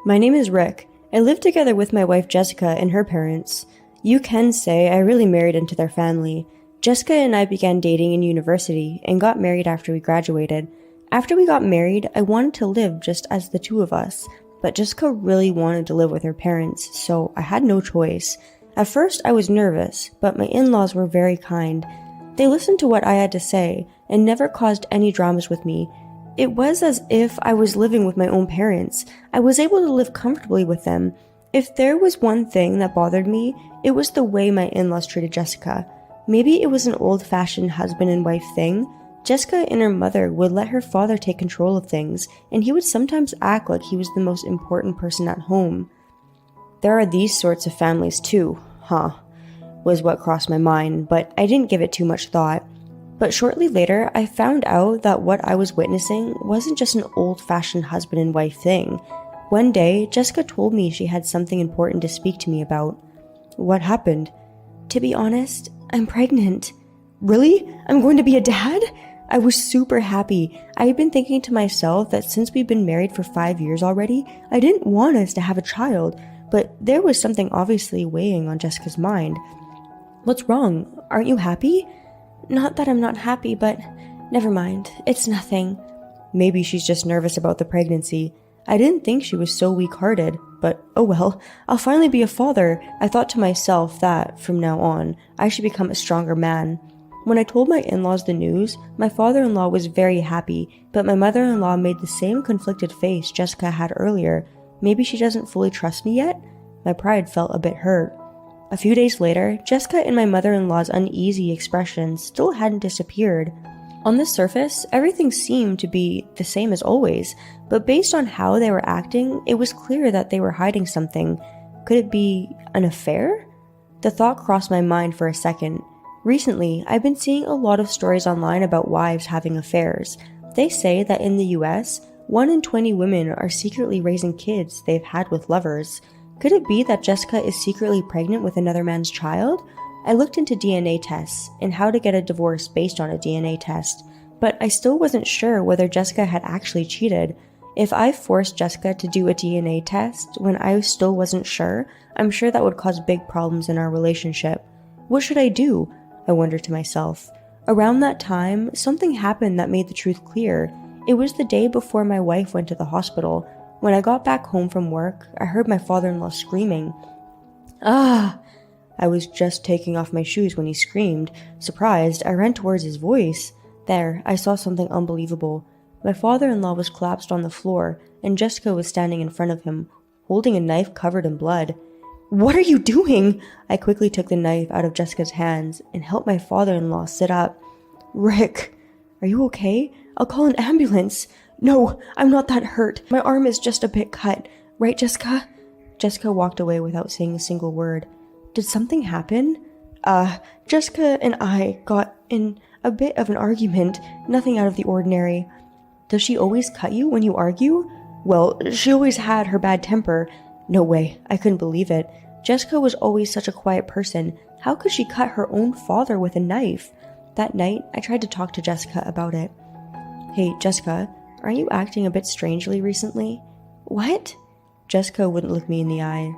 My name is Rick. I live together with my wife Jessica and her parents. You can say I really married into their family. Jessica and I began dating in university and got married after we graduated. After we got married, I wanted to live just as the two of us, but Jessica really wanted to live with her parents, so I had no choice. At first, I was nervous, but my in-laws were very kind. They listened to what I had to say and never caused any dramas with me. It was as if I was living with my own parents. I was able to live comfortably with them. If there was one thing that bothered me, it was the way my in-laws treated Jessica. Maybe it was an old-fashioned husband and wife thing. Jessica and her mother would let her father take control of things, and he would sometimes act like he was the most important person at home. There are these sorts of families too, was what crossed my mind, but I didn't give it too much thought. But shortly later, I found out that what I was witnessing wasn't just an old-fashioned husband and wife thing. One day, Jessica told me she had something important to speak to me about. What happened? To be honest, I'm pregnant. Really? I'm going to be a dad? I was super happy. I had been thinking to myself that since we've been married for 5 years already, I didn't want us to have a child, but there was something obviously weighing on Jessica's mind. What's wrong? Aren't you happy? Not that I'm not happy, but never mind. It's nothing. Maybe she's just nervous about the pregnancy. I didn't think she was so weak-hearted, but oh well, I'll finally be a father. I thought to myself that, from now on, I should become a stronger man. When I told my in-laws the news, my father-in-law was very happy, but my mother-in-law made the same conflicted face Jessica had earlier. Maybe she doesn't fully trust me yet? My pride felt a bit hurt. A few days later, Jessica and my mother-in-law's uneasy expression still hadn't disappeared. On the surface, everything seemed to be the same as always, but based on how they were acting, it was clear that they were hiding something. Could it be an affair? The thought crossed my mind for a second. Recently, I've been seeing a lot of stories online about wives having affairs. They say that in the US, 1 in 20 women are secretly raising kids they've had with lovers. Could it be that Jessica is secretly pregnant with another man's child? I looked into DNA tests and how to get a divorce based on a DNA test, but I still wasn't sure whether Jessica had actually cheated. If I forced Jessica to do a DNA test when I still wasn't sure, I'm sure that would cause big problems in our relationship. What should I do? I wondered to myself. Around that time, something happened that made the truth clear. It was the day before my wife went to the hospital. When I got back home from work, I heard my father-in-law screaming. Ah! I was just taking off my shoes when he screamed. Surprised, I ran towards his voice. There, I saw something unbelievable. My father-in-law was collapsed on the floor, and Jessica was standing in front of him, holding a knife covered in blood. What are you doing? I quickly took the knife out of Jessica's hands and helped my father-in-law sit up. Rick, are you okay? I'll call an ambulance. No, I'm not that hurt. My arm is just a bit cut. Right, Jessica? Jessica walked away without saying a single word. Did something happen? Jessica and I got in a bit of an argument. Nothing out of the ordinary. Does she always cut you when you argue? Well, she always had her bad temper. No way. I couldn't believe it. Jessica was always such a quiet person. How could she cut her own father with a knife? That night, I tried to talk to Jessica about it. Hey, Jessica, aren't you acting a bit strangely recently? What? Jessica wouldn't look me in the eye.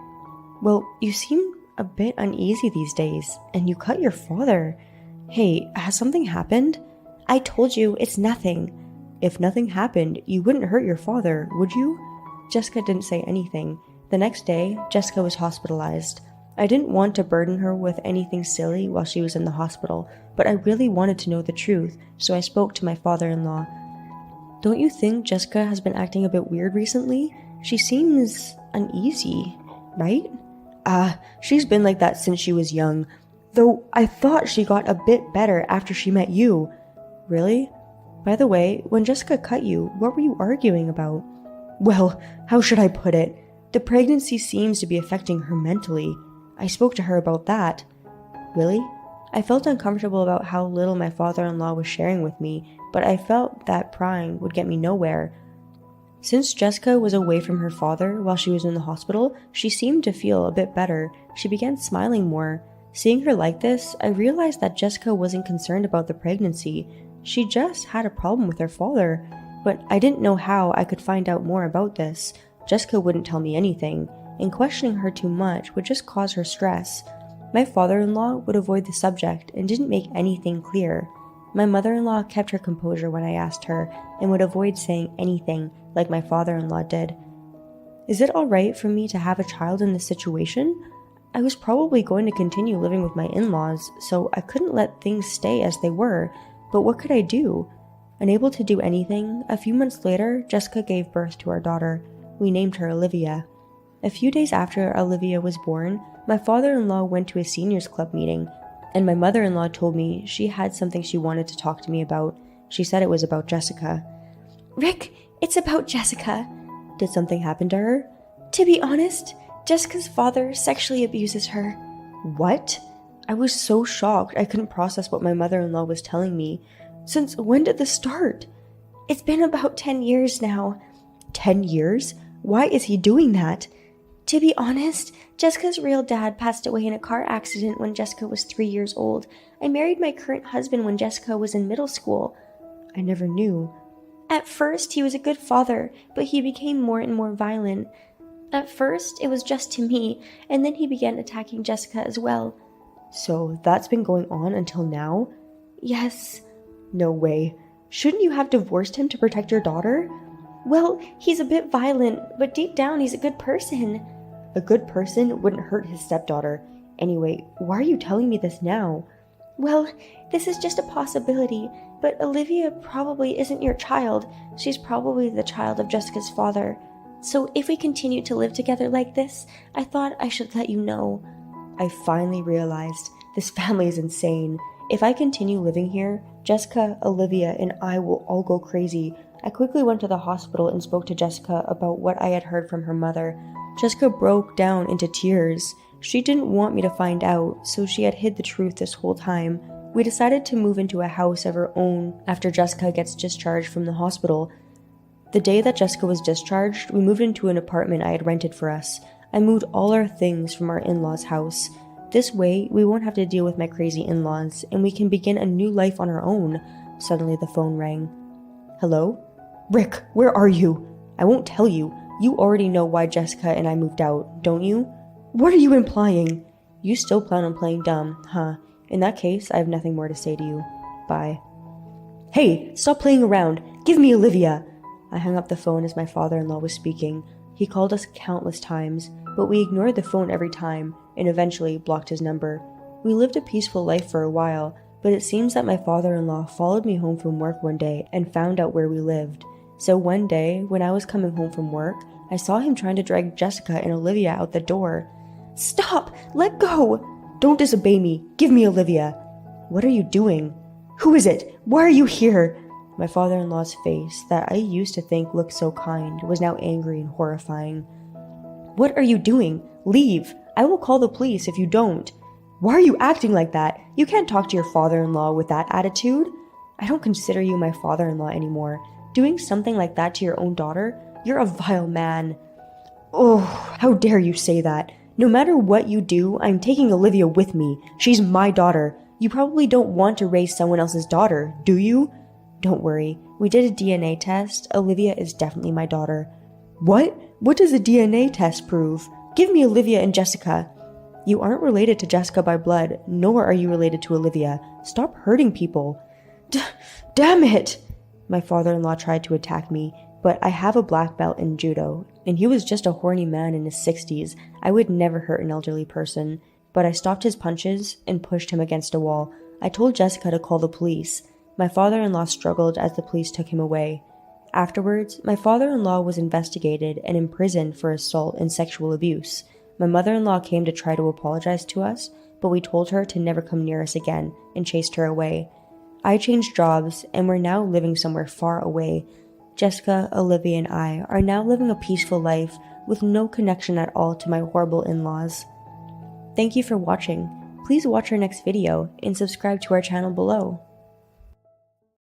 Well, you seem a bit uneasy these days, and you cut your father. Hey, has something happened? I told you, it's nothing. If nothing happened, you wouldn't hurt your father, would you? Jessica didn't say anything. The next day, Jessica was hospitalized. I didn't want to burden her with anything silly while she was in the hospital, but I really wanted to know the truth, so I spoke to my father-in-law. Don't you think Jessica has been acting a bit weird recently? She seems uneasy, right? She's been like that since she was young, though I thought she got a bit better after she met you. Really? By the way, when Jessica cut you, what were you arguing about? Well, how should I put it? The pregnancy seems to be affecting her mentally. I spoke to her about that. Really? I felt uncomfortable about how little my father-in-law was sharing with me, but I felt that prying would get me nowhere. Since Jessica was away from her father while she was in the hospital, she seemed to feel a bit better. She began smiling more. Seeing her like this, I realized that Jessica wasn't concerned about the pregnancy. She just had a problem with her father. But I didn't know how I could find out more about this. Jessica wouldn't tell me anything, and questioning her too much would just cause her stress. My father-in-law would avoid the subject and didn't make anything clear. My mother-in-law kept her composure when I asked her and would avoid saying anything like my father-in-law did. Is it alright for me to have a child in this situation? I was probably going to continue living with my in-laws, so I couldn't let things stay as they were, but what could I do? Unable to do anything, a few months later, Jessica gave birth to our daughter. We named her Olivia. A few days after Olivia was born, my father-in-law went to a seniors club meeting, and my mother-in-law told me she had something she wanted to talk to me about. She said it was about Jessica. Rick, it's about Jessica. Did something happen to her? To be honest, Jessica's father sexually abuses her. What? I was so shocked I couldn't process what my mother-in-law was telling me. Since when did this start? It's been about 10 years now. 10 years? Why is he doing that? To be honest, Jessica's real dad passed away in a car accident when Jessica was 3 years old. I married my current husband when Jessica was in middle school. I never knew. At first, he was a good father, but he became more and more violent. At first, it was just to me, and then he began attacking Jessica as well. So that's been going on until now? Yes. No way. Shouldn't you have divorced him to protect your daughter? Well, he's a bit violent, but deep down he's a good person. A good person wouldn't hurt his stepdaughter. Anyway, why are you telling me this now? Well, this is just a possibility, but Olivia probably isn't your child. She's probably the child of Jessica's father. So if we continue to live together like this, I thought I should let you know. I finally realized this family is insane. If I continue living here, Jessica, Olivia, and I will all go crazy. I quickly went to the hospital and spoke to Jessica about what I had heard from her mother. Jessica broke down into tears. She didn't want me to find out, so she had hid the truth this whole time. We decided to move into a house of our own after Jessica gets discharged from the hospital. The day that Jessica was discharged, we moved into an apartment I had rented for us. I moved all our things from our in-laws' house. This way, we won't have to deal with my crazy in-laws, and we can begin a new life on our own. Suddenly the phone rang. Hello? Rick, where are you? I won't tell you. You already know why Jessica and I moved out, don't you? What are you implying? You still plan on playing dumb, huh? In that case, I have nothing more to say to you. Bye. Hey, stop playing around. Give me Olivia. I hung up the phone as my father-in-law was speaking. He called us countless times, but we ignored the phone every time and eventually blocked his number. We lived a peaceful life for a while, but it seems that my father-in-law followed me home from work one day and found out where we lived. So one day, when I was coming home from work, I saw him trying to drag Jessica and Olivia out the door. Stop! Let go! Don't disobey me! Give me Olivia! What are you doing? Who is it? Why are you here? My father-in-law's face, that I used to think looked so kind, was now angry and horrifying. What are you doing? Leave! I will call the police if you don't. Why are you acting like that? You can't talk to your father-in-law with that attitude. I don't consider you my father-in-law anymore. Doing something like that to your own daughter? You're a vile man. Oh, how dare you say that? No matter what you do, I'm taking Olivia with me. She's my daughter. You probably don't want to raise someone else's daughter, do you? Don't worry. We did a DNA test. Olivia is definitely my daughter. What? What does a DNA test prove? Give me Olivia and Jessica. You aren't related to Jessica by blood, nor are you related to Olivia. Stop hurting people. Damn it! My father-in-law tried to attack me, but I have a black belt in judo, and he was just a horny man in his 60s. I would never hurt an elderly person, but I stopped his punches and pushed him against a wall. I told Jessica to call the police. My father-in-law struggled as the police took him away. Afterwards, my father-in-law was investigated and imprisoned for assault and sexual abuse. My mother-in-law came to try to apologize to us, but we told her to never come near us again and chased her away. I changed jobs, and we're now living somewhere far away. Jessica, Olivia, and I are now living a peaceful life with no connection at all to my horrible in-laws. Thank you for watching. Please watch our next video and subscribe to our channel below.